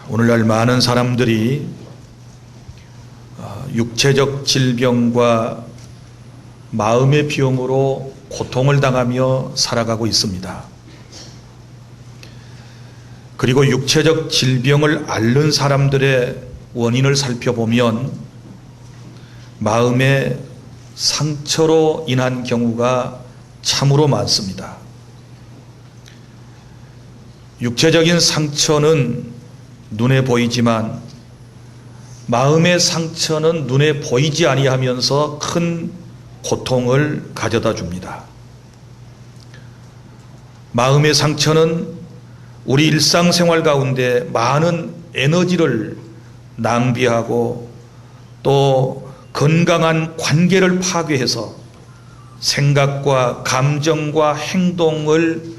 오늘날 많은 사람들이 육체적 질병과 마음의 병으로 고통을 당하며 살아가고 있습니다. 그리고 육체적 질병을 앓는 사람들의 원인을 살펴보면 마음의 상처로 인한 경우가 참으로 많습니다. 육체적인 상처는 눈에 보이지만 마음의 상처는 눈에 보이지 아니하면서 큰 고통을 가져다 줍니다. 마음의 상처는 우리 일상생활 가운데 많은 에너지를 낭비하고 또 건강한 관계를 파괴해서 생각과 감정과 행동을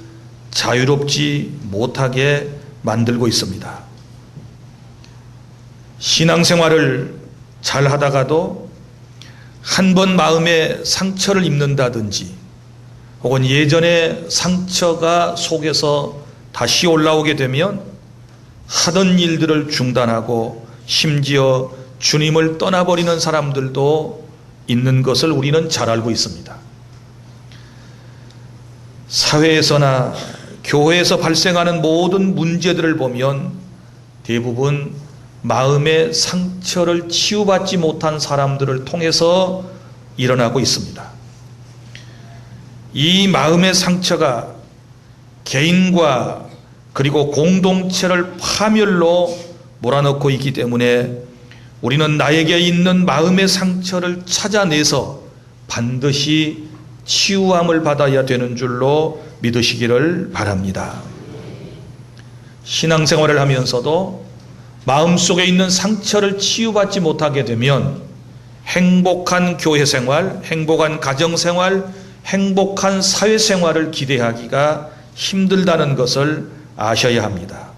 자유롭지 못하게 만들고 있습니다. 신앙생활을 잘 하다가도 한 번 마음에 상처를 입는다든지 혹은 예전에 상처가 속에서 다시 올라오게 되면 하던 일들을 중단하고 심지어 주님을 떠나버리는 사람들도 있는 것을 우리는 잘 알고 있습니다. 사회에서나 교회에서 발생하는 모든 문제들을 보면 대부분 마음의 상처를 치유받지 못한 사람들을 통해서 일어나고 있습니다. 이 마음의 상처가 개인과 그리고 공동체를 파멸로 몰아넣고 있기 때문에 우리는 나에게 있는 마음의 상처를 찾아내서 반드시 치유함을 받아야 되는 줄로 믿으시기를 바랍니다. 신앙생활을 하면서도 마음속에 있는 상처를 치유받지 못하게 되면 행복한 교회생활, 행복한 가정생활, 행복한 사회생활을 기대하기가 힘들다는 것을 아셔야 합니다.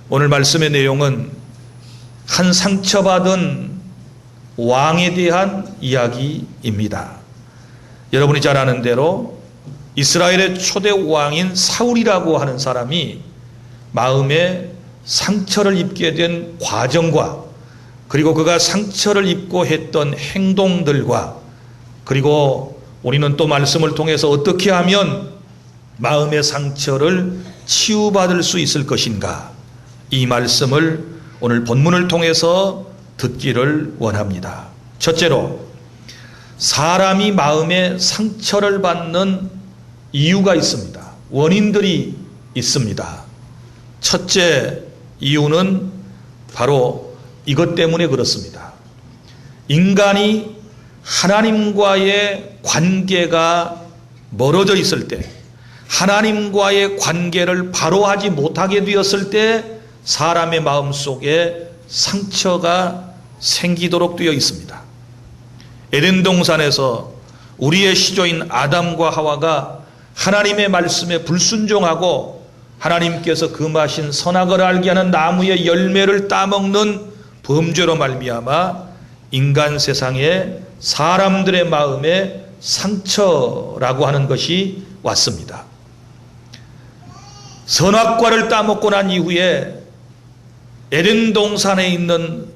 오늘 말씀의 내용은 한 상처받은 왕에 대한 이야기입니다. 여러분이 잘 아는 대로 이스라엘의 초대 왕인 사울이라고 하는 사람이 마음에 상처를 입게 된 과정과 그리고 그가 상처를 입고 했던 행동들과 그리고 우리는 또 말씀을 통해서 어떻게 하면 마음의 상처를 치유받을 수 있을 것인가, 이 말씀을 오늘 본문을 통해서 듣기를 원합니다. 첫째로, 사람이 마음의 상처를 받는 이유가 있습니다. 원인들이 있습니다. 첫째 이유는 바로 이것 때문에 그렇습니다. 인간이 하나님과의 관계가 멀어져 있을 때, 하나님과의 관계를 바로 하지 못하게 되었을 때 사람의 마음속에 상처가 생기도록 되어 있습니다. 에덴 동산에서 우리의 시조인 아담과 하와가 하나님의 말씀에 불순종하고 하나님께서 금하신 선악을 알게 하는 나무의 열매를 따먹는 범죄로 말미암아 인간 세상에 사람들의 마음에 상처라고 하는 것이 왔습니다. 선악과를 따먹고 난 이후에 에덴 동산에 있는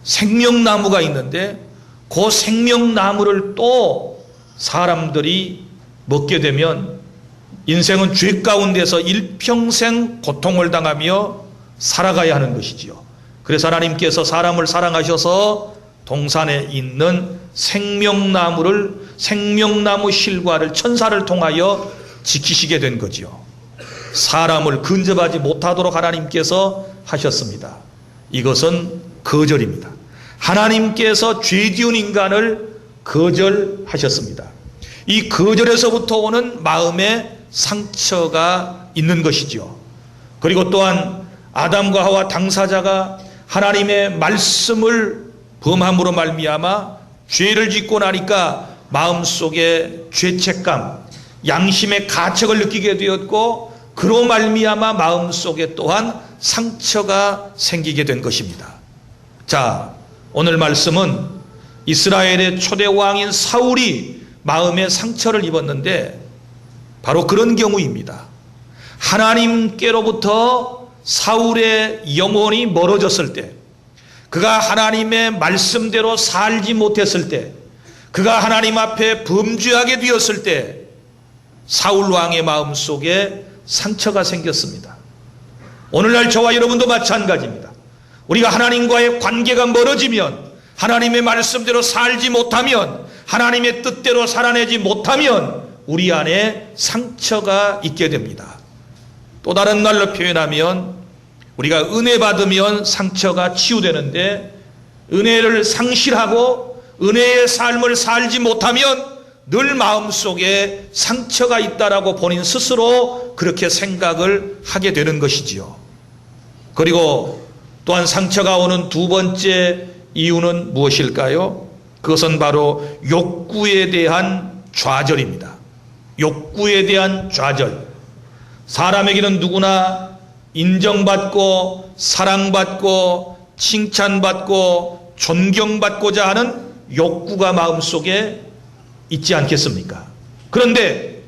생명나무가 있는데 그 생명나무를 또 사람들이 먹게 되면 인생은 죄 가운데서 일평생 고통을 당하며 살아가야 하는 것이지요. 그래서 하나님께서 사람을 사랑하셔서 동산에 있는 생명나무 실과를 천사를 통하여 지키시게 된 거지요. 사람을 근접하지 못하도록 하나님께서 하셨습니다. 이것은 거절입니다. 하나님께서 죄 지은 인간을 거절하셨습니다. 이 거절에서부터 오는 마음의 상처가 있는 것이죠. 그리고 또한 아담과 하와 당사자가 하나님의 말씀을 범함으로 말미암아 죄를 짓고 나니까 마음속에 죄책감, 양심의 가책을 느끼게 되었고 그로 말미암아 마음속에 또한 상처가 생기게 된 것입니다. 자, 오늘 말씀은 이스라엘의 초대 왕인 사울이 마음에 상처를 입었는데 바로 그런 경우입니다. 하나님께로부터 사울의 영혼이 멀어졌을 때, 그가 하나님의 말씀대로 살지 못했을 때, 그가 하나님 앞에 범죄하게 되었을 때 사울 왕의 마음속에 상처가 생겼습니다. 오늘날 저와 여러분도 마찬가지입니다. 우리가 하나님과의 관계가 멀어지면, 하나님의 말씀대로 살지 못하면, 하나님의 뜻대로 살아내지 못하면 우리 안에 상처가 있게 됩니다. 또 다른 말로 표현하면 우리가 은혜 받으면 상처가 치유되는데, 은혜를 상실하고 은혜의 삶을 살지 못하면 늘 마음속에 상처가 있다라고 본인 스스로 그렇게 생각을 하게 되는 것이지요. 그리고 또한 상처가 오는 두 번째 이유는 무엇일까요? 그것은 바로 욕구에 대한 좌절입니다. 욕구에 대한 좌절. 사람에게는 누구나 인정받고 사랑받고 칭찬받고 존경받고자 하는 욕구가 마음속에 있지 않겠습니까? 그런데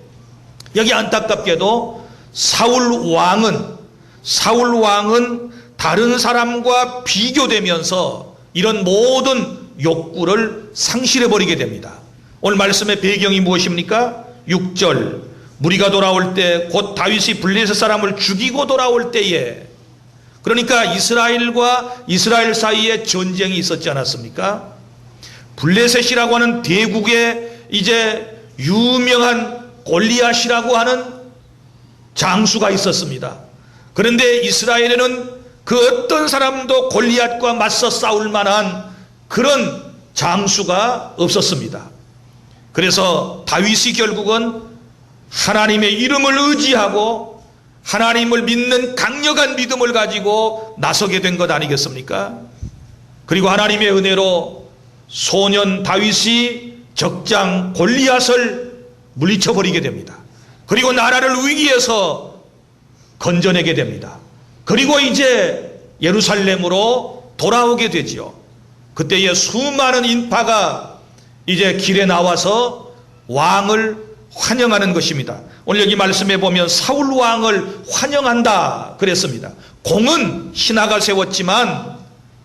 여기 안타깝게도 사울 왕은 다른 사람과 비교되면서 이런 모든 욕구를 상실해버리게 됩니다. 오늘 말씀의 배경이 무엇입니까? 6절, 무리가 돌아올 때, 곧 다윗이 블레셋 사람을 죽이고 돌아올 때에, 그러니까 이스라엘과 이스라엘 사이에 전쟁이 있었지 않았습니까? 블레셋이라고 하는 대국에 이제 유명한 골리앗이라고 하는 장수가 있었습니다. 그런데 이스라엘에는 그 어떤 사람도 골리앗과 맞서 싸울 만한 그런 장수가 없었습니다. 그래서 다윗이 결국은 하나님의 이름을 의지하고 하나님을 믿는 강력한 믿음을 가지고 나서게 된 것 아니겠습니까? 그리고 하나님의 은혜로 소년 다윗이 적장 골리앗을 물리쳐버리게 됩니다. 그리고 나라를 위기에서 건져내게 됩니다. 그리고 이제 예루살렘으로 돌아오게 되지요. 그때에 수많은 인파가 이제 길에 나와서 왕을 환영하는 것입니다. 오늘 여기 말씀해 보면 사울 왕을 환영한다 그랬습니다. 공은 신하가 세웠지만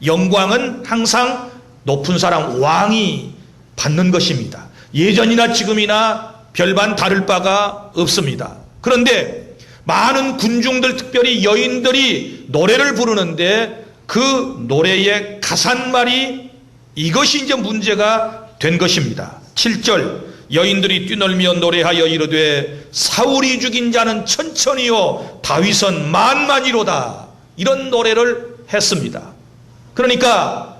영광은 항상 높은 사람 왕이 받는 것입니다. 예전이나 지금이나 별반 다를 바가 없습니다. 그런데 많은 군중들, 특별히 여인들이 노래를 부르는데 그 노래의 가사말이 이것이 이제 문제가 된 것입니다. 7절, 여인들이 뛰놀며 노래하여 이르되 사울이 죽인 자는 천천히요 다윗은 만만이로다, 이런 노래를 했습니다. 그러니까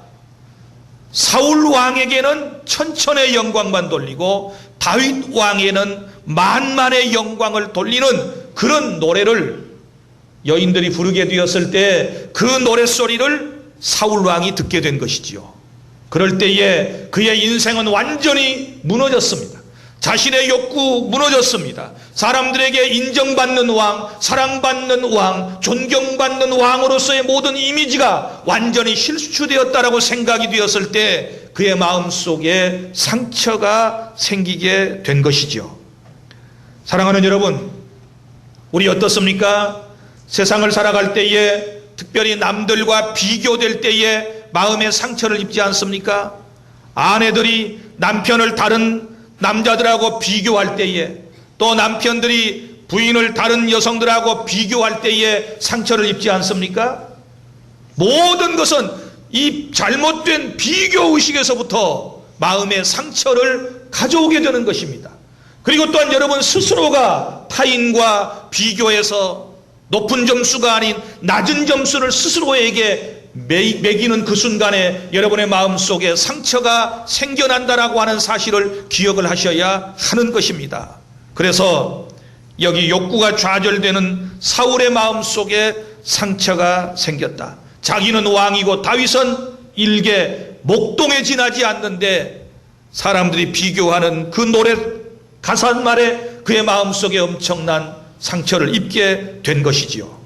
사울 왕에게는 천천의 영광만 돌리고 다윗 왕에는 만만의 영광을 돌리는 그런 노래를 여인들이 부르게 되었을 때 그 노랫소리를 사울 왕이 듣게 된 것이지요. 그럴 때에 그의 인생은 완전히 무너졌습니다. 자신의 욕구 무너졌습니다. 사람들에게 인정받는 왕, 사랑받는 왕, 존경받는 왕으로서의 모든 이미지가 완전히 실추되었다라고 생각이 되었을 때 그의 마음속에 상처가 생기게 된 것이죠. 사랑하는 여러분, 우리 어떻습니까? 세상을 살아갈 때에, 특별히 남들과 비교될 때에 마음의 상처를 입지 않습니까? 아내들이 남편을 다른 남자들하고 비교할 때에, 또 남편들이 부인을 다른 여성들하고 비교할 때에 상처를 입지 않습니까? 모든 것은 이 잘못된 비교의식에서부터 마음의 상처를 가져오게 되는 것입니다. 그리고 또한 여러분 스스로가 타인과 비교해서 높은 점수가 아닌 낮은 점수를 스스로에게 매기는 그 순간에 여러분의 마음속에 상처가 생겨난다라고 하는 사실을 기억을 하셔야 하는 것입니다. 그래서 여기 욕구가 좌절되는 사울의 마음속에 상처가 생겼다. 자기는 왕이고 다윗은 일개 목동에 지나지 않는데 사람들이 비교하는 그 노래 가사말에 그의 마음속에 엄청난 상처를 입게 된 것이지요.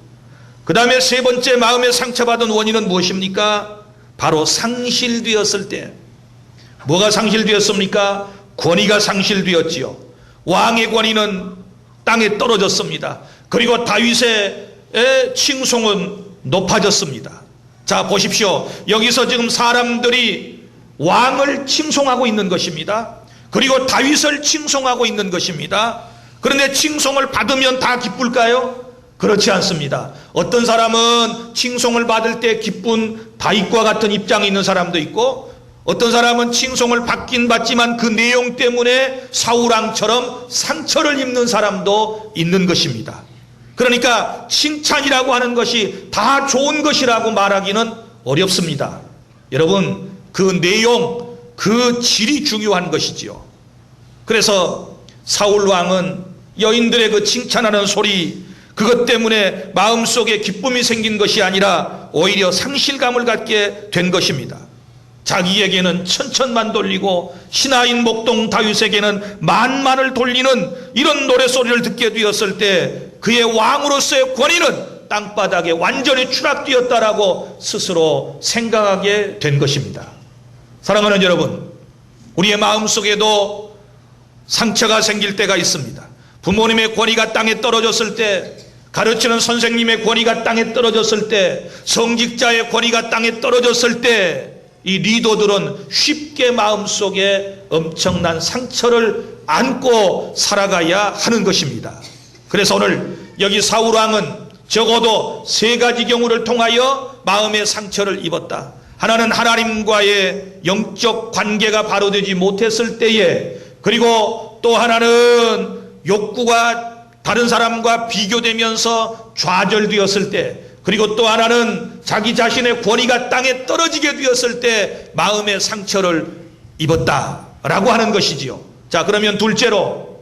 그 다음에 세 번째 마음에 상처받은 원인은 무엇입니까? 바로 상실되었을 때. 뭐가 상실되었습니까? 권위가 상실되었지요. 왕의 권위는 땅에 떨어졌습니다. 그리고 다윗의 칭송은 높아졌습니다. 자, 보십시오. 여기서 지금 사람들이 왕을 칭송하고 있는 것입니다. 그리고 다윗을 칭송하고 있는 것입니다. 그런데 칭송을 받으면 다 기쁠까요? 그렇지 않습니다. 어떤 사람은 칭송을 받을 때 기쁜 다윗과 같은 입장에 있는 사람도 있고, 어떤 사람은 칭송을 받긴 받지만 그 내용 때문에 사울왕처럼 상처를 입는 사람도 있는 것입니다. 그러니까 칭찬이라고 하는 것이 다 좋은 것이라고 말하기는 어렵습니다. 여러분, 그 내용, 그 질이 중요한 것이지요. 그래서 사울왕은 여인들의 그 칭찬하는 소리, 그것 때문에 마음속에 기쁨이 생긴 것이 아니라 오히려 상실감을 갖게 된 것입니다. 자기에게는 천천만 돌리고 신하인 목동 다윗에게는 만만을 돌리는 이런 노래소리를 듣게 되었을 때 그의 왕으로서의 권위는 땅바닥에 완전히 추락되었다라고 스스로 생각하게 된 것입니다. 사랑하는 여러분, 우리의 마음속에도 상처가 생길 때가 있습니다. 부모님의 권위가 땅에 떨어졌을 때, 가르치는 선생님의 권위가 땅에 떨어졌을 때, 성직자의 권위가 땅에 떨어졌을 때, 이 리더들은 쉽게 마음속에 엄청난 상처를 안고 살아가야 하는 것입니다. 그래서 오늘 여기 사울왕은 적어도 세 가지 경우를 통하여 마음의 상처를 입었다. 하나는 하나님과의 영적 관계가 바로 되지 못했을 때에, 그리고 또 하나는 욕구가 다른 사람과 비교되면서 좌절되었을 때, 그리고 또 하나는 자기 자신의 권위가 땅에 떨어지게 되었을 때 마음의 상처를 입었다라고 하는 것이지요. 자, 그러면 둘째로,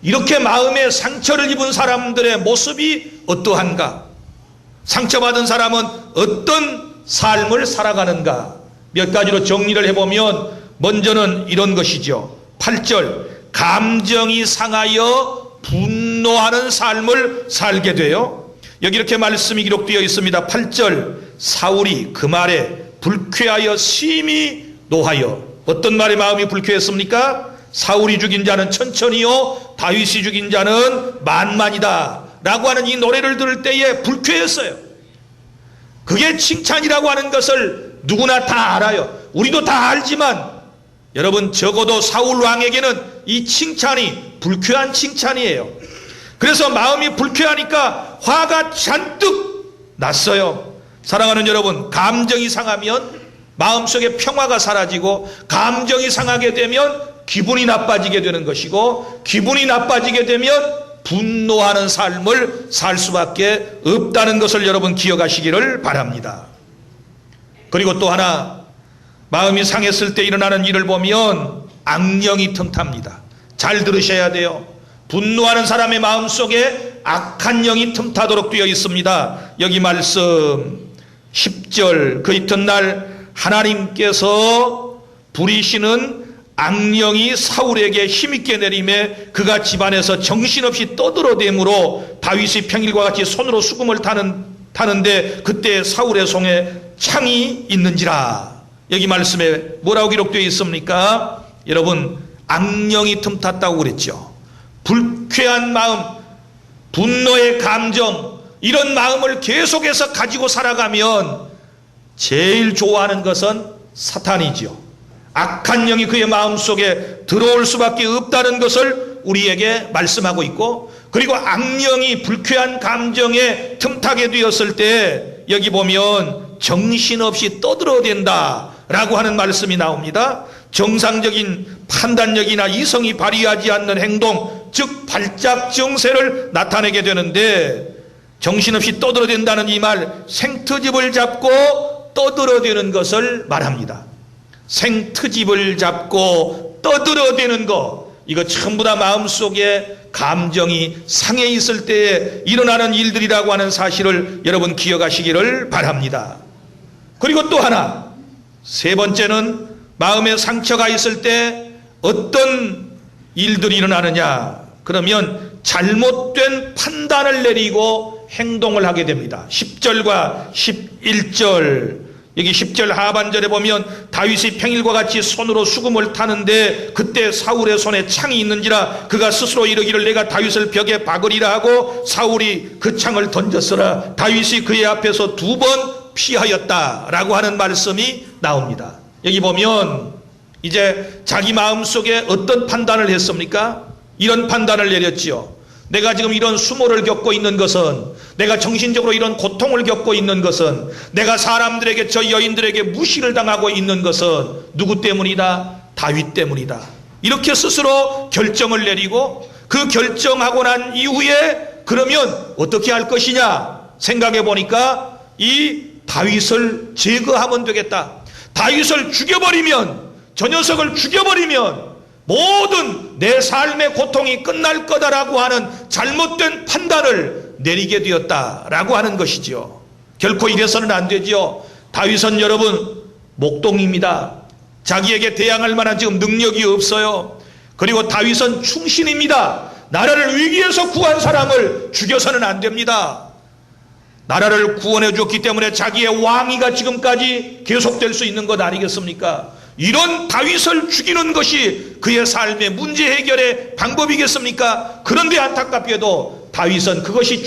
이렇게 마음의 상처를 입은 사람들의 모습이 어떠한가? 상처받은 사람은 어떤 삶을 살아가는가? 몇 가지로 정리를 해보면, 먼저는 이런 것이죠. 8절, 감정이 상하여 분노하는 삶을 살게 돼요. 여기 이렇게 말씀이 기록되어 있습니다. 8절, 사울이 그 말에 불쾌하여 심히 노하여. 어떤 말에 마음이 불쾌했습니까? 사울이 죽인 자는 천천히요, 다윗이 죽인 자는 만만이다 라고 하는 이 노래를 들을 때에 불쾌했어요. 그게 칭찬이라고 하는 것을 누구나 다 알아요. 우리도 다 알지만 여러분, 적어도 사울 왕에게는 이 칭찬이 불쾌한 칭찬이에요. 그래서 마음이 불쾌하니까 화가 잔뜩 났어요. 사랑하는 여러분, 감정이 상하면 마음속에 평화가 사라지고, 감정이 상하게 되면 기분이 나빠지게 되는 것이고, 기분이 나빠지게 되면 분노하는 삶을 살 수밖에 없다는 것을 여러분 기억하시기를 바랍니다. 그리고 또 하나, 마음이 상했을 때 일어나는 일을 보면 악령이 틈탑니다. 잘 들으셔야 돼요. 분노하는 사람의 마음속에 악한 영이 틈타도록 되어 있습니다. 여기 말씀 10절, 그 이튿날 하나님께서 부리시는 악령이 사울에게 힘있게 내림에 그가 집안에서 정신없이 떠들어대므로 다윗이 평일과 같이 손으로 수금을 타는데 그때 사울의 손에 창이 있는지라. 여기 말씀에 뭐라고 기록되어 있습니까? 여러분, 악령이 틈탔다고 그랬죠. 불쾌한 마음, 분노의 감정, 이런 마음을 계속해서 가지고 살아가면 제일 좋아하는 것은 사탄이죠. 악한 영이 그의 마음속에 들어올 수밖에 없다는 것을 우리에게 말씀하고 있고, 그리고 악령이 불쾌한 감정에 틈타게 되었을 때 여기 보면 정신없이 떠들어댄다 라고 하는 말씀이 나옵니다. 정상적인 판단력이나 이성이 발휘하지 않는 행동, 즉 발작 정세를 나타내게 되는데, 정신없이 떠들어댄다는 이 말, 생트집을 잡고 떠들어대는 것을 말합니다. 생트집을 잡고 떠들어대는 것, 이거 전부 다 마음속에 감정이 상해 있을 때에 일어나는 일들이라고 하는 사실을 여러분 기억하시기를 바랍니다. 그리고 또 하나, 세 번째는 마음에 상처가 있을 때 어떤 일들이 일어나느냐, 그러면 잘못된 판단을 내리고 행동을 하게 됩니다. 10절과 11절 여기 10절 하반절에 보면 다윗이 평일과 같이 손으로 수금을 타는데 그때 사울의 손에 창이 있는지라 그가 스스로 이르기를 내가 다윗을 벽에 박으리라 하고 사울이 그 창을 던졌으나 다윗이 그의 앞에서 2번 피하였다라고 하는 말씀이 나옵니다. 여기 보면 이제 자기 마음속에 어떤 판단을 했습니까? 이런 판단을 내렸지요. 내가 지금 이런 수모를 겪고 있는 것은, 내가 정신적으로 이런 고통을 겪고 있는 것은, 내가 사람들에게, 저 여인들에게 무시를 당하고 있는 것은 누구 때문이다? 다윗 때문이다. 이렇게 스스로 결정을 내리고 그 결정하고 난 이후에 그러면 어떻게 할 것이냐 생각해 보니까 이 다윗을 제거하면 되겠다. 다윗을 죽여버리면, 저 녀석을 죽여버리면 모든 내 삶의 고통이 끝날 거다라고 하는 잘못된 판단을 내리게 되었다라고 하는 것이죠. 결코 이래서는 안 되죠. 다윗은 여러분 목동입니다. 자기에게 대항할 만한 지금 능력이 없어요. 그리고 다윗은 충신입니다. 나라를 위기에서 구한 사람을 죽여서는 안 됩니다. 나라를 구원해 줬기 때문에 자기의 왕위가 지금까지 계속될 수 있는 것 아니겠습니까? 이런 다윗을 죽이는 것이 그의 삶의 문제 해결의 방법이겠습니까? 그런데 안타깝게도 다윗은 그것이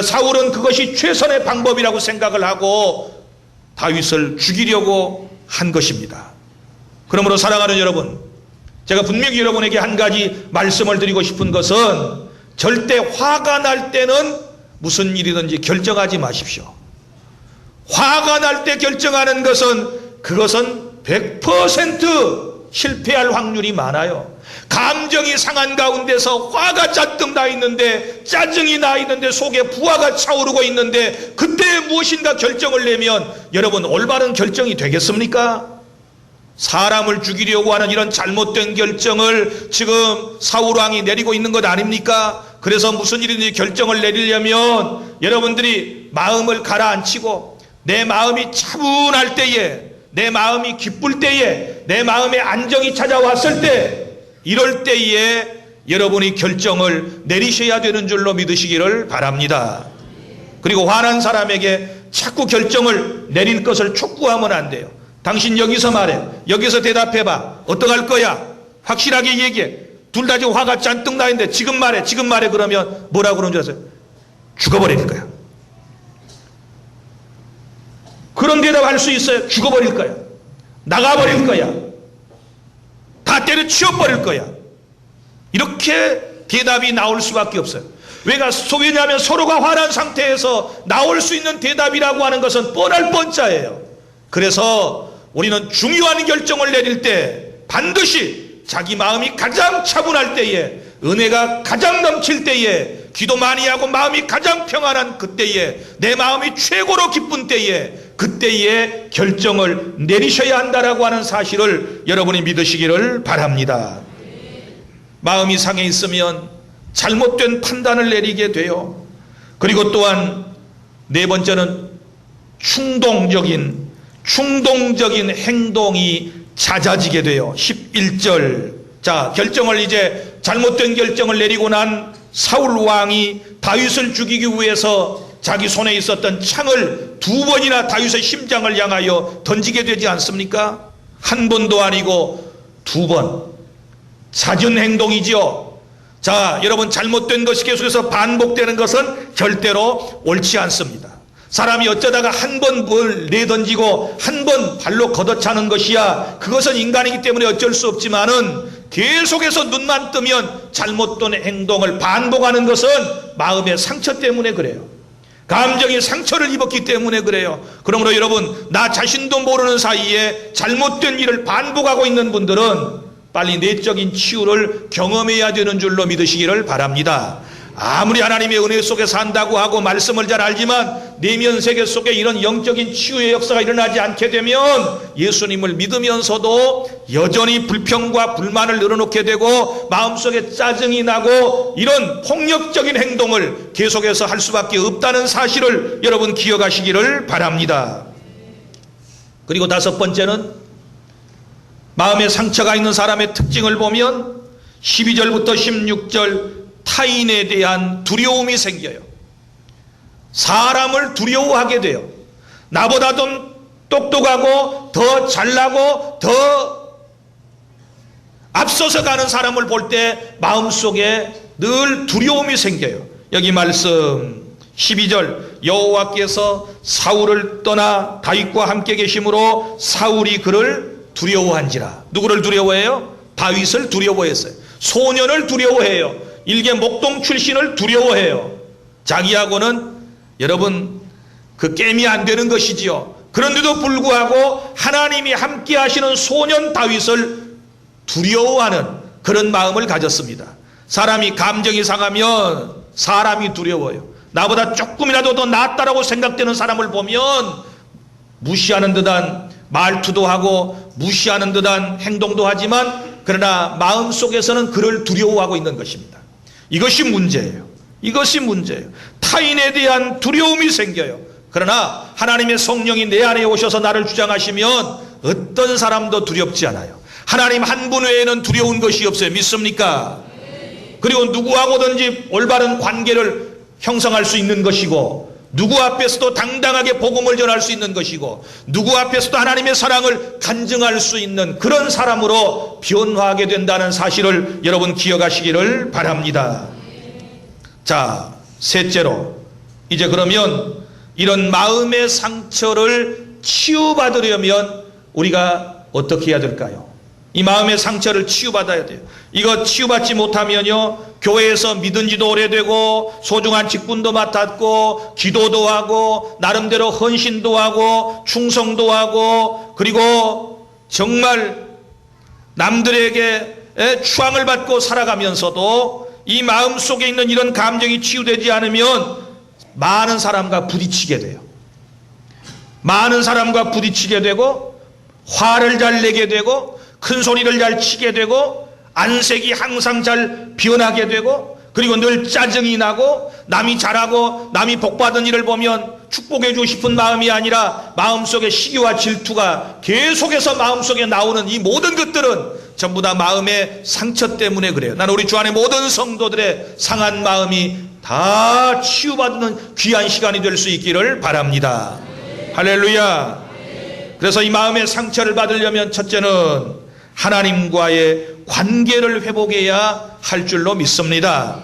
사울은 그것이 최선의 방법이라고 생각을 하고 다윗을 죽이려고 한 것입니다. 그러므로 사랑하는 여러분, 제가 분명히 여러분에게 한 가지 말씀을 드리고 싶은 것은 절대 화가 날 때는 무슨 일이든지 결정하지 마십시오. 화가 날 때 결정하는 그것은 100% 실패할 확률이 많아요. 감정이 상한 가운데서 화가 잔뜩 나 있는데, 짜증이 나 있는데, 속에 부하가 차오르고 있는데 그때 무엇인가 결정을 내면 여러분 올바른 결정이 되겠습니까? 사람을 죽이려고 하는 이런 잘못된 결정을 지금 사울왕이 내리고 있는 것 아닙니까? 그래서 무슨 일이든지 결정을 내리려면 여러분들이 마음을 가라앉히고 내 마음이 차분할 때에, 내 마음이 기쁠 때에, 내 마음에 안정이 찾아왔을 때, 이럴 때에 여러분이 결정을 내리셔야 되는 줄로 믿으시기를 바랍니다. 그리고 화난 사람에게 자꾸 결정을 내릴 것을 촉구하면 안 돼요. 당신 여기서 말해, 여기서 대답해봐, 어떡할 거야? 확실하게 얘기해. 둘 다 지금 화가 잔뜩 나 있는데 지금 말해 그러면 뭐라고 그러는 줄 아세요? 죽어버릴 거야. 그런 대답할 수 있어요. 죽어버릴 거야. 나가버릴 거야. 다 때려치워버릴 거야. 이렇게 대답이 나올 수밖에 없어요. 왜냐하면 서로가 화난 상태에서 나올 수 있는 대답이라고 하는 것은 뻔할 뻔짜예요. 그래서 우리는 중요한 결정을 내릴 때 반드시 자기 마음이 가장 차분할 때에, 은혜가 가장 넘칠 때에, 기도 많이 하고 마음이 가장 평안한 그때에, 내 마음이 최고로 기쁜 때에, 그때에 결정을 내리셔야 한다라고 하는 사실을 여러분이 믿으시기를 바랍니다. 마음이 상해 있으면 잘못된 판단을 내리게 돼요. 그리고 또한 네 번째는 충동적인 행동이 잦아지게 돼요. 11절. 자, 잘못된 결정을 내리고 난 사울 왕이 다윗을 죽이기 위해서 자기 손에 있었던 창을 2번이나 다윗의 심장을 향하여 던지게 되지 않습니까? 한 번도 아니고 2번. 잦은 행동이지요. 자, 여러분, 잘못된 것이 계속해서 반복되는 것은 절대로 옳지 않습니다. 사람이 어쩌다가 한 번 뭘 내던지고 한 번 발로 걷어차는 것이야, 그것은 인간이기 때문에 어쩔 수 없지만은 계속해서 눈만 뜨면 잘못된 행동을 반복하는 것은 마음의 상처 때문에 그래요. 감정이 상처를 입었기 때문에 그래요. 그러므로 여러분, 나 자신도 모르는 사이에 잘못된 일을 반복하고 있는 분들은 빨리 내적인 치유를 경험해야 되는 줄로 믿으시기를 바랍니다. 아무리 하나님의 은혜 속에 산다고 하고 말씀을 잘 알지만 내면 세계 속에 이런 영적인 치유의 역사가 일어나지 않게 되면 예수님을 믿으면서도 여전히 불평과 불만을 늘어놓게 되고 마음속에 짜증이 나고 이런 폭력적인 행동을 계속해서 할 수밖에 없다는 사실을 여러분 기억하시기를 바랍니다. 그리고 5번째는 마음에 상처가 있는 사람의 특징을 보면 12절부터 16절 타인에 대한 두려움이 생겨요. 사람을 두려워하게 돼요. 나보다 좀 똑똑하고 더 잘나고 더 앞서서 가는 사람을 볼 때 마음속에 늘 두려움이 생겨요. 여기 말씀 12절, 여호와께서 사울을 떠나 다윗과 함께 계심으로 사울이 그를 두려워한지라. 누구를 두려워해요? 다윗을 두려워했어요. 소년을 두려워해요. 일개 목동 출신을 두려워해요. 자기하고는 여러분 그 게임이 안 되는 것이지요. 그런데도 불구하고 하나님이 함께 하시는 소년 다윗을 두려워하는 그런 마음을 가졌습니다. 사람이 감정이 상하면 사람이 두려워요. 나보다 조금이라도 더 낫다라고 생각되는 사람을 보면 무시하는 듯한 말투도 하고 무시하는 듯한 행동도 하지만 그러나 마음속에서는 그를 두려워하고 있는 것입니다. 이것이 문제예요. 이것이 문제예요. 타인에 대한 두려움이 생겨요. 그러나 하나님의 성령이 내 안에 오셔서 나를 주장하시면 어떤 사람도 두렵지 않아요. 하나님 한 분 외에는 두려운 것이 없어요. 믿습니까? 그리고 누구하고든지 올바른 관계를 형성할 수 있는 것이고, 누구 앞에서도 당당하게 복음을 전할 수 있는 것이고, 누구 앞에서도 하나님의 사랑을 간증할 수 있는 그런 사람으로 변화하게 된다는 사실을 여러분 기억하시기를 바랍니다. 자, 셋째로, 이제 그러면 이런 마음의 상처를 치유받으려면 우리가 어떻게 해야 될까요? 이 마음의 상처를 치유받아야 돼요. 이거 치유받지 못하면요, 교회에서 믿은 지도 오래되고 소중한 직분도 맡았고 기도도 하고 나름대로 헌신도 하고 충성도 하고 그리고 정말 남들에게 추앙을 받고 살아가면서도 이 마음속에 있는 이런 감정이 치유되지 않으면 많은 사람과 부딪히게 돼요. 많은 사람과 부딪히게 되고 화를 잘 내게 되고 큰 소리를 잘 치게 되고 안색이 항상 잘 변하게 되고 그리고 늘 짜증이 나고 남이 잘하고 남이 복받은 일을 보면 축복해 주고 싶은 마음이 아니라 마음속에 시기와 질투가 계속해서 마음속에 나오는 이 모든 것들은 전부 다 마음의 상처 때문에 그래요. 나는 우리 주 안에 모든 성도들의 상한 마음이 다 치유받는 귀한 시간이 될 수 있기를 바랍니다. 할렐루야. 그래서 이 마음의 상처를 받으려면 첫째는 하나님과의 관계를 회복해야 할 줄로 믿습니다.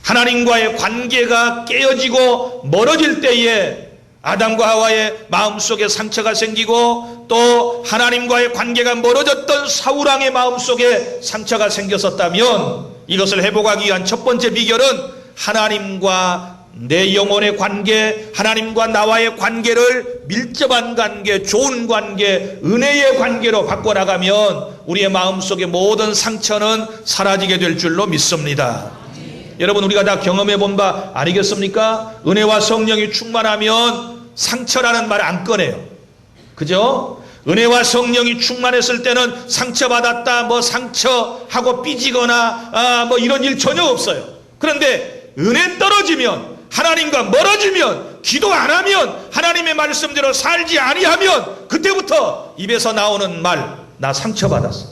하나님과의 관계가 깨어지고 멀어질 때에 아담과 하와의 마음속에 상처가 생기고 또 하나님과의 관계가 멀어졌던 사울왕의 마음속에 상처가 생겼었다면 이것을 회복하기 위한 첫 번째 비결은 하나님과 내 영혼의 관계, 하나님과 나와의 관계를 밀접한 관계, 좋은 관계, 은혜의 관계로 바꿔나가면 우리의 마음속의 모든 상처는 사라지게 될 줄로 믿습니다. 여러분, 우리가 다 경험해 본 바 아니겠습니까? 은혜와 성령이 충만하면 상처라는 말 안 꺼내요. 그죠? 은혜와 성령이 충만했을 때는 상처받았다, 상처하고 삐지거나 뭐 이런 일 전혀 없어요. 그런데 은혜 떨어지면, 하나님과 멀어지면, 기도 안 하면, 하나님의 말씀대로 살지 아니하면 그때부터 입에서 나오는 말, 나 상처받았어.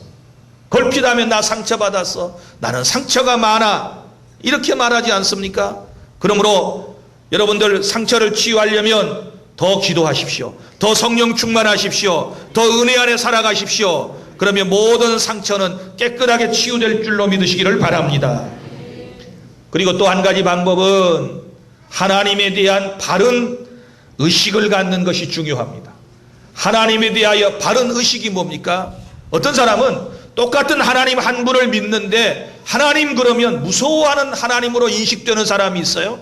걸핏하면 나 상처받았어. 나는 상처가 많아. 이렇게 말하지 않습니까? 그러므로 여러분들 상처를 치유하려면 더 기도하십시오. 더 성령 충만하십시오. 더 은혜 안에 살아가십시오. 그러면 모든 상처는 깨끗하게 치유될 줄로 믿으시기를 바랍니다. 그리고 또 한 가지 방법은 하나님에 대한 바른 의식을 갖는 것이 중요합니다. 하나님에 대하여 바른 의식이 뭡니까? 어떤 사람은 똑같은 하나님 한 분을 믿는데 하나님 그러면 무서워하는 하나님으로 인식되는 사람이 있어요.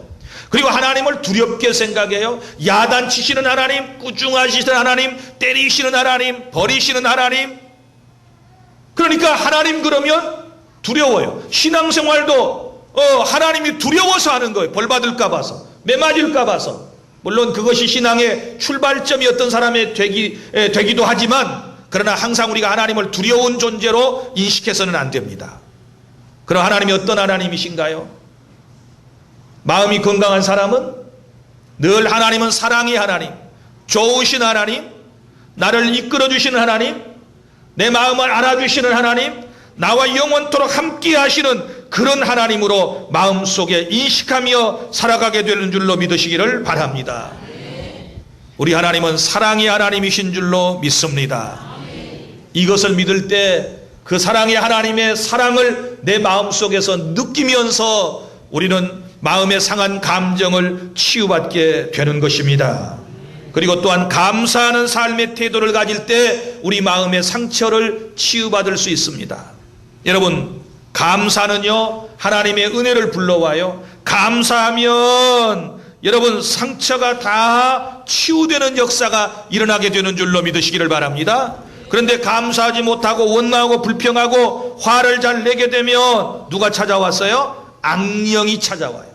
그리고 하나님을 두렵게 생각해요. 야단치시는 하나님, 꾸중하시는 하나님, 때리시는 하나님, 버리시는 하나님. 그러니까 하나님 그러면 두려워요. 신앙생활도 하나님이 두려워서 하는 거예요. 벌 받을까 봐서, 매 맞을까 봐서. 물론 그것이 신앙의 출발점이었던 사람의 되기도 하지만 그러나 항상 우리가 하나님을 두려운 존재로 인식해서는 안 됩니다. 그럼 하나님이 어떤 하나님이신가요? 마음이 건강한 사람은 늘 하나님은 사랑의 하나님, 좋으신 하나님, 나를 이끌어주시는 하나님, 내 마음을 알아주시는 하나님, 나와 영원토록 함께 하시는 그런 하나님으로 마음속에 인식하며 살아가게 되는 줄로 믿으시기를 바랍니다. 우리 하나님은 사랑의 하나님이신 줄로 믿습니다. 이것을 믿을 때 그 사랑의 하나님의 사랑을 내 마음속에서 느끼면서 우리는 마음의 상한 감정을 치유받게 되는 것입니다. 그리고 또한 감사하는 삶의 태도를 가질 때 우리 마음의 상처를 치유받을 수 있습니다. 여러분, 감사는요 하나님의 은혜를 불러와요. 감사하면 여러분 상처가 다 치유되는 역사가 일어나게 되는 줄로 믿으시기를 바랍니다. 그런데 감사하지 못하고 원망하고 불평하고 화를 잘 내게 되면 누가 찾아왔어요? 악령이 찾아와요.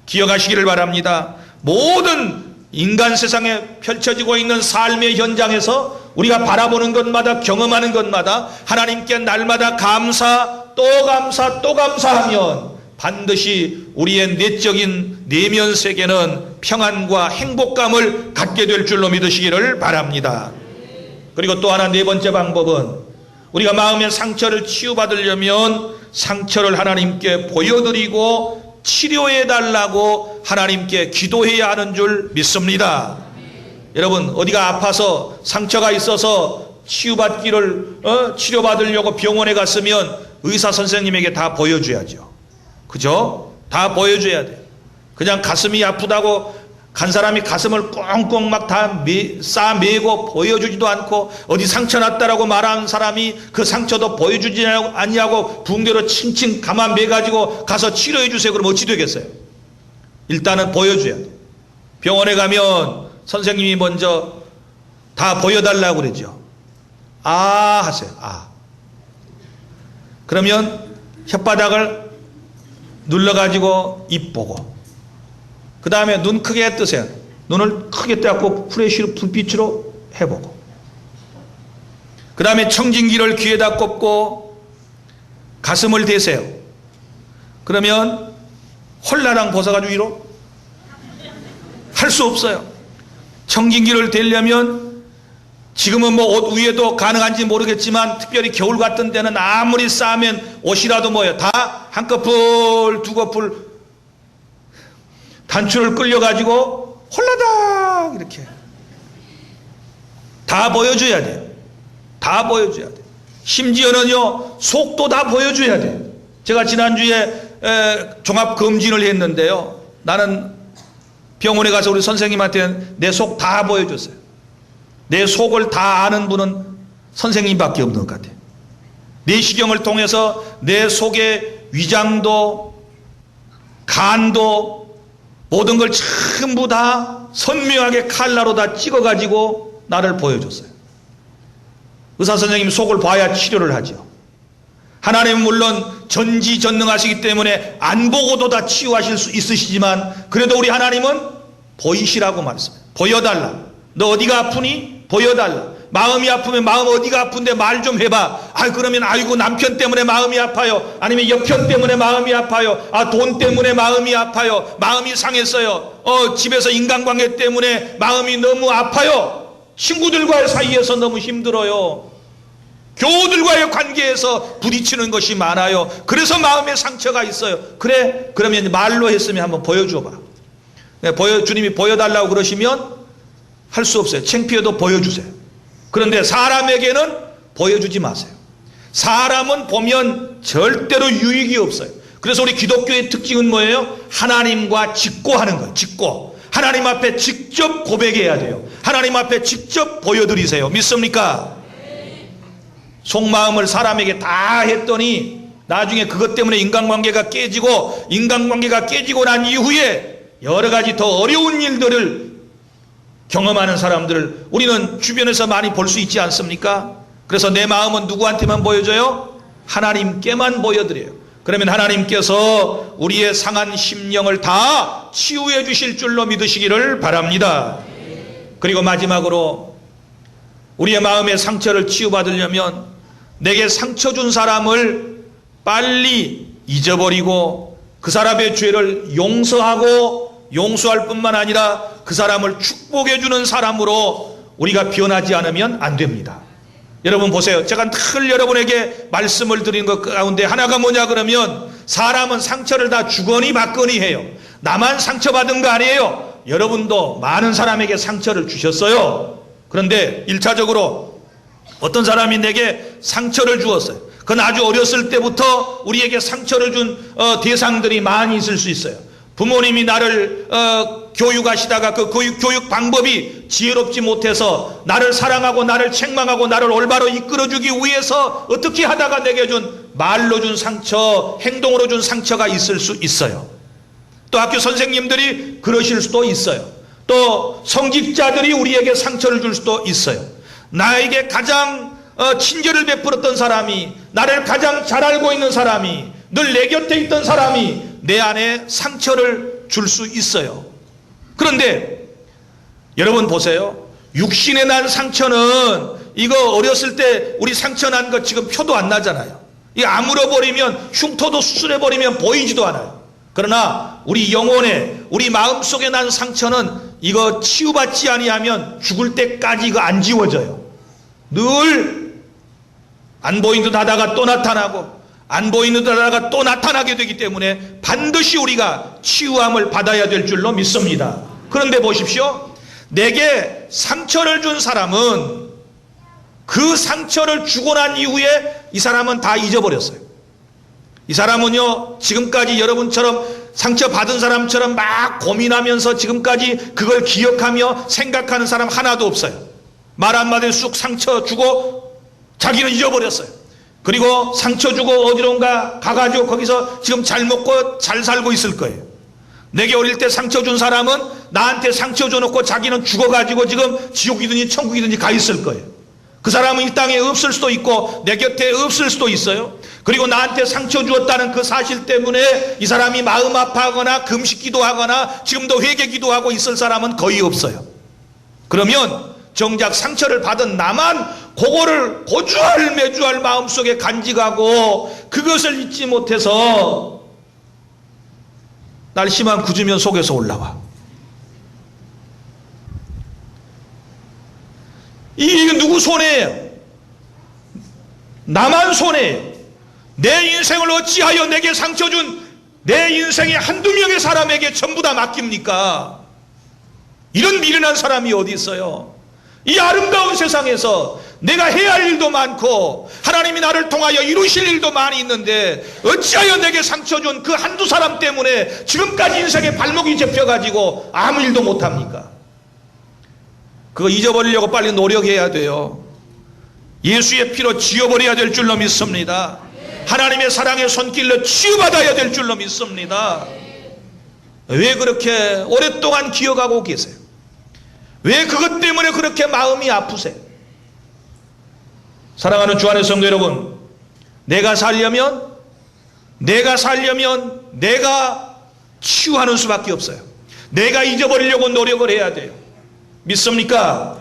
기억하시기를 바랍니다. 모든 인간 세상에 펼쳐지고 있는 삶의 현장에서 우리가 바라보는 것마다 경험하는 것마다 하나님께 날마다 감사 또 감사 또 감사하면 반드시 우리의 내적인 내면 세계는 평안과 행복감을 갖게 될 줄로 믿으시기를 바랍니다. 그리고 또 하나 네 번째 방법은 우리가 마음의 상처를 치유받으려면 상처를 하나님께 보여드리고 치료해 달라고 하나님께 기도해야 하는 줄 믿습니다. 여러분, 어디가 아파서 상처가 있어서 치료받으려고 병원에 갔으면 의사 선생님에게 다 보여줘야죠. 그죠? 다 보여줘야 돼요. 그냥 가슴이 아프다고 간 사람이 가슴을 꽁꽁 막 다 싸매고 보여주지도 않고 어디 상처 났다라고 말하는 사람이 그 상처도 보여주지 아니하고 붕대로 칭칭 가만 매가지고 가서 치료해 주세요. 그럼 어찌 되겠어요? 일단은 보여줘야 돼요. 병원에 가면 선생님이 먼저 다 보여달라고 그러죠. 아 하세요. 아. 그러면 혓바닥을 눌러가지고 입 보고 그 다음에 눈 크게 뜨세요. 눈을 크게 떼고 프레쉬로 불빛으로 해보고 그 다음에 청진기를 귀에다 꼽고 가슴을 대세요. 그러면 홀라당 벗어가지고 위로 할 수 없어요. 청진기를 대려면 지금은 뭐 옷 위에도 가능한지 모르겠지만 특별히 겨울 같은 데는 아무리 싸면 옷이라도 뭐예요. 다 한꺼풀 두꺼풀 단추를 끌려가지고 홀라당 이렇게 다 보여줘야 돼요. 다 보여줘야 돼요. 심지어는요 속도 다 보여줘야 돼요. 제가 지난주에 종합검진을 했는데요, 나는 병원에 가서 우리 선생님한테 내 속 다 보여줬어요. 내 속을 다 아는 분은 선생님밖에 없는 것 같아요. 내시경을 통해서 내 속의 위장도 간도 모든 걸 전부 다 선명하게 칼라로 다 찍어가지고 나를 보여줬어요. 의사 선생님 속을 봐야 치료를 하죠. 하나님은 물론 전지전능하시기 때문에 안 보고도 다 치유하실 수 있으시지만 그래도 우리 하나님은 보이시라고 말했습니다. 보여달라. 너 어디가 아프니? 보여달라. 마음이 아프면 마음 어디가 아픈데 말 좀 해봐. 그러면 아이고 남편 때문에 마음이 아파요. 아니면 옆편 때문에 마음이 아파요. 돈 때문에 마음이 아파요. 마음이 상했어요. 집에서 인간관계 때문에 마음이 너무 아파요. 친구들과의 사이에서 너무 힘들어요. 교우들과의 관계에서 부딪히는 것이 많아요. 그래서 마음에 상처가 있어요. 그래? 그러면 말로 했으면 한번 보여줘봐. 주님이 보여달라고 그러시면 할 수 없어요. 창피해도 보여주세요. 그런데 사람에게는 보여주지 마세요. 사람은 보면 절대로 유익이 없어요. 그래서 우리 기독교의 특징은 뭐예요? 하나님과 직고하는 거예요. 직고. 하나님 앞에 직접 고백해야 돼요. 하나님 앞에 직접 보여드리세요. 믿습니까? 속마음을 사람에게 다 했더니 나중에 그것 때문에 인간관계가 깨지고 난 이후에 여러 가지 더 어려운 일들을 경험하는 사람들을 우리는 주변에서 많이 볼 수 있지 않습니까? 그래서 내 마음은 누구한테만 보여줘요? 하나님께만 보여드려요. 그러면 하나님께서 우리의 상한 심령을 다 치유해 주실 줄로 믿으시기를 바랍니다. 그리고 마지막으로 우리의 마음의 상처를 치유받으려면 내게 상처 준 사람을 빨리 잊어버리고 그 사람의 죄를 용서할 뿐만 아니라 그 사람을 축복해 주는 사람으로 우리가 변하지 않으면 안 됩니다. 여러분 보세요. 제가 늘 여러분에게 말씀을 드린 것 가운데 하나가 뭐냐 그러면 사람은 상처를 다 주거니 받거니 해요. 나만 상처받은 거 아니에요. 여러분도 많은 사람에게 상처를 주셨어요. 그런데 1차적으로 어떤 사람이 내게 상처를 주었어요. 그건 아주 어렸을 때부터 우리에게 상처를 준 대상들이 많이 있을 수 있어요. 부모님이 나를 교육하시다가 그 교육 방법이 지혜롭지 못해서 나를 사랑하고 나를 책망하고 나를 올바로 이끌어주기 위해서 어떻게 하다가 내게 준 말로 준 상처, 행동으로 준 상처가 있을 수 있어요. 또 학교 선생님들이 그러실 수도 있어요. 또 성직자들이 우리에게 상처를 줄 수도 있어요. 나에게 가장 친절을 베풀었던 사람이, 나를 가장 잘 알고 있는 사람이, 늘 내 곁에 있던 사람이 내 안에 상처를 줄 수 있어요. 그런데 여러분 보세요. 육신에 난 상처는 이거 어렸을 때 우리 상처 난 거 지금 표도 안 나잖아요. 이거 아물어버리면, 흉터도 수술해버리면 보이지도 않아요. 그러나 우리 영혼에, 우리 마음속에 난 상처는 이거 치유받지 아니하면 죽을 때까지 이거 안 지워져요. 늘 안 보이는 듯 하다가 또 나타나고, 안 보이는 듯 하다가 또 나타나게 되기 때문에 반드시 우리가 치유함을 받아야 될 줄로 믿습니다. 그런데 보십시오. 내게 상처를 준 사람은 그 상처를 주고 난 이후에 이 사람은 다 잊어버렸어요. 이 사람은요, 지금까지 여러분처럼 상처받은 사람처럼 막 고민하면서 지금까지 그걸 기억하며 생각하는 사람 하나도 없어요. 말 한마디에 쑥 상처 주고 자기는 잊어버렸어요. 그리고 상처 주고 어디론가 가가지고 거기서 지금 잘 먹고 잘 살고 있을 거예요. 내게 어릴 때 상처 준 사람은 나한테 상처 줘놓고 자기는 죽어가지고 지금 지옥이든지 천국이든지 가 있을 거예요. 그 사람은 이 땅에 없을 수도 있고 내 곁에 없을 수도 있어요. 그리고 나한테 상처 주었다는 그 사실 때문에 이 사람이 마음 아파하거나 금식 기도하거나 지금도 회개 기도하고 있을 사람은 거의 없어요. 그러면 정작 상처를 받은 나만 그거를 고주할 매주할 마음속에 간직하고 그것을 잊지 못해서 날씨만 굳으면 속에서 올라와. 이게 누구 손해예요? 나만 손해예요. 내 인생을 어찌하여 내게 상처 준 내 인생의 한두 명의 사람에게 전부 다 맡깁니까? 이런 미련한 사람이 어디 있어요? 이 아름다운 세상에서 내가 해야 할 일도 많고 하나님이 나를 통하여 이루실 일도 많이 있는데 어찌하여 내게 상처 준 그 한두 사람 때문에 지금까지 인생의 발목이 잡혀가지고 아무 일도 못합니까? 그거 잊어버리려고 빨리 노력해야 돼요. 예수의 피로 지워버려야 될 줄로 믿습니다. 하나님의 사랑의 손길로 치유받아야 될 줄로 믿습니다. 왜 그렇게 오랫동안 기억하고 계세요? 왜 그것 때문에 그렇게 마음이 아프세요? 사랑하는 주 안의 성도 여러분, 내가 살려면 내가 치유하는 수밖에 없어요. 내가 잊어버리려고 노력을 해야 돼요. 믿습니까?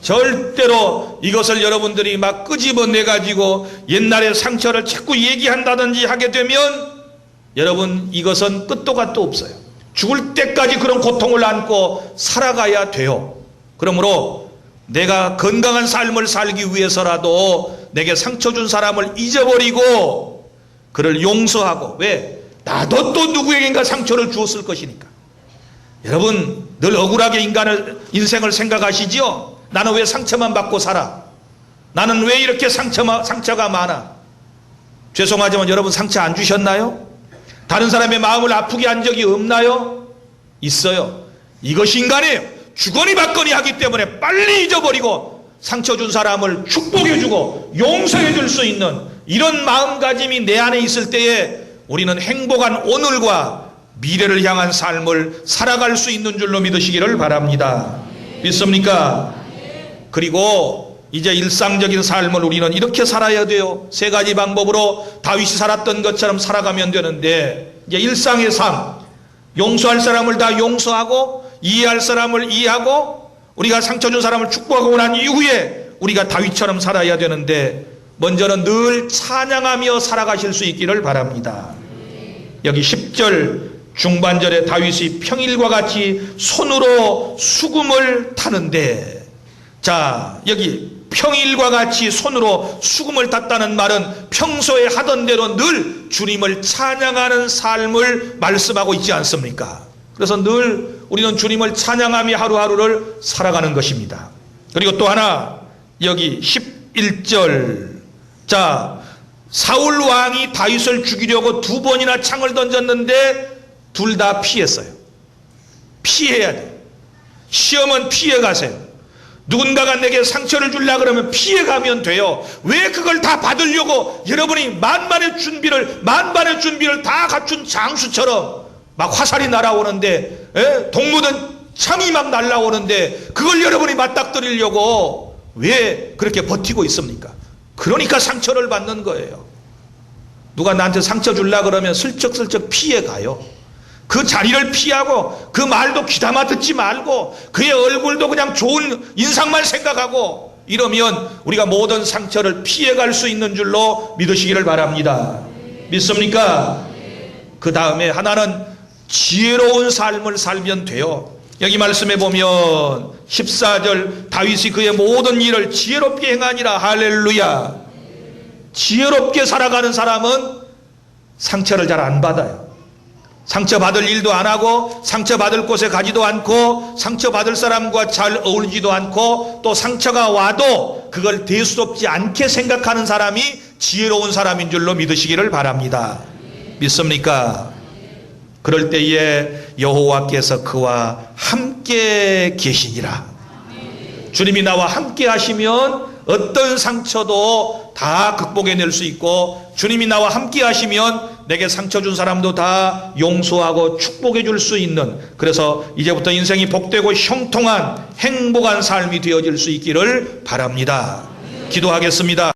절대로 이것을 여러분들이 막 끄집어내가지고 옛날의 상처를 자꾸 얘기한다든지 하게 되면 여러분 이것은 끝도 갓도 없어요. 죽을 때까지 그런 고통을 안고 살아가야 돼요. 그러므로 내가 건강한 삶을 살기 위해서라도 내게 상처 준 사람을 잊어버리고 그를 용서하고, 왜? 나도 또 누구에겐가 상처를 주었을 것이니까. 여러분 늘 억울하게 인생을 생각하시지요? 나는 왜 상처만 받고 살아? 나는 왜 이렇게 상처가 많아? 죄송하지만 여러분 상처 안 주셨나요? 다른 사람의 마음을 아프게 한 적이 없나요? 있어요. 이것이 인간이에요. 주거니 받거니 하기 때문에 빨리 잊어버리고 상처 준 사람을 축복해주고 용서해줄 수 있는 이런 마음가짐이 내 안에 있을 때에 우리는 행복한 오늘과 미래를 향한 삶을 살아갈 수 있는 줄로 믿으시기를 바랍니다. 믿습니까? 그리고 이제 일상적인 삶을 우리는 이렇게 살아야 돼요. 세 가지 방법으로 다윗이 살았던 것처럼 살아가면 되는데, 이제 일상의 삶, 용서할 사람을 다 용서하고 이해할 사람을 이해하고 우리가 상처 준 사람을 축복하고 난 이후에 우리가 다윗처럼 살아야 되는데, 먼저는 늘 찬양하며 살아가실 수 있기를 바랍니다. 여기 10절 중반절에 다윗이 평일과 같이 손으로 수금을 타는데, 자, 여기 평일과 같이 손으로 수금을 탔다는 말은 평소에 하던 대로 늘 주님을 찬양하는 삶을 말씀하고 있지 않습니까? 그래서 늘 우리는 주님을 찬양하며 하루하루를 살아가는 것입니다. 그리고 또 하나 여기 11절, 자, 사울 왕이 다윗을 죽이려고 2번이나 창을 던졌는데 둘 다 피했어요. 피해야 돼요. 시험은 피해가세요. 누군가가 내게 상처를 주려고 그러면 피해가면 돼요. 왜 그걸 다 받으려고 여러분이 만반의 준비를 다 갖춘 장수처럼 막 화살이 날아오는데, 동무든 창이 막 날아오는데 그걸 여러분이 맞닥뜨리려고 왜 그렇게 버티고 있습니까? 그러니까 상처를 받는 거예요. 누가 나한테 상처 주려고 그러면 슬쩍슬쩍 피해가요. 그 자리를 피하고 그 말도 귀담아 듣지 말고 그의 얼굴도 그냥 좋은 인상만 생각하고 이러면 우리가 모든 상처를 피해갈 수 있는 줄로 믿으시기를 바랍니다. 믿습니까? 그 다음에 하나는 지혜로운 삶을 살면 돼요. 여기 말씀해 보면 14절, 다윗이 그의 모든 일을 지혜롭게 행하니라. 할렐루야. 지혜롭게 살아가는 사람은 상처를 잘 안 받아요. 상처받을 일도 안 하고 상처받을 곳에 가지도 않고 상처받을 사람과 잘 어울리지도 않고 또 상처가 와도 그걸 대수롭지 않게 생각하는 사람이 지혜로운 사람인 줄로 믿으시기를 바랍니다. 믿습니까? 그럴 때에 여호와께서 그와 함께 계시니라. 주님이 나와 함께 하시면 어떤 상처도 다 극복해낼 수 있고, 주님이 나와 함께 하시면 내게 상처 준 사람도 다 용서하고 축복해 줄 수 있는, 그래서 이제부터 인생이 복되고 형통한 행복한 삶이 되어질 수 있기를 바랍니다. 기도하겠습니다.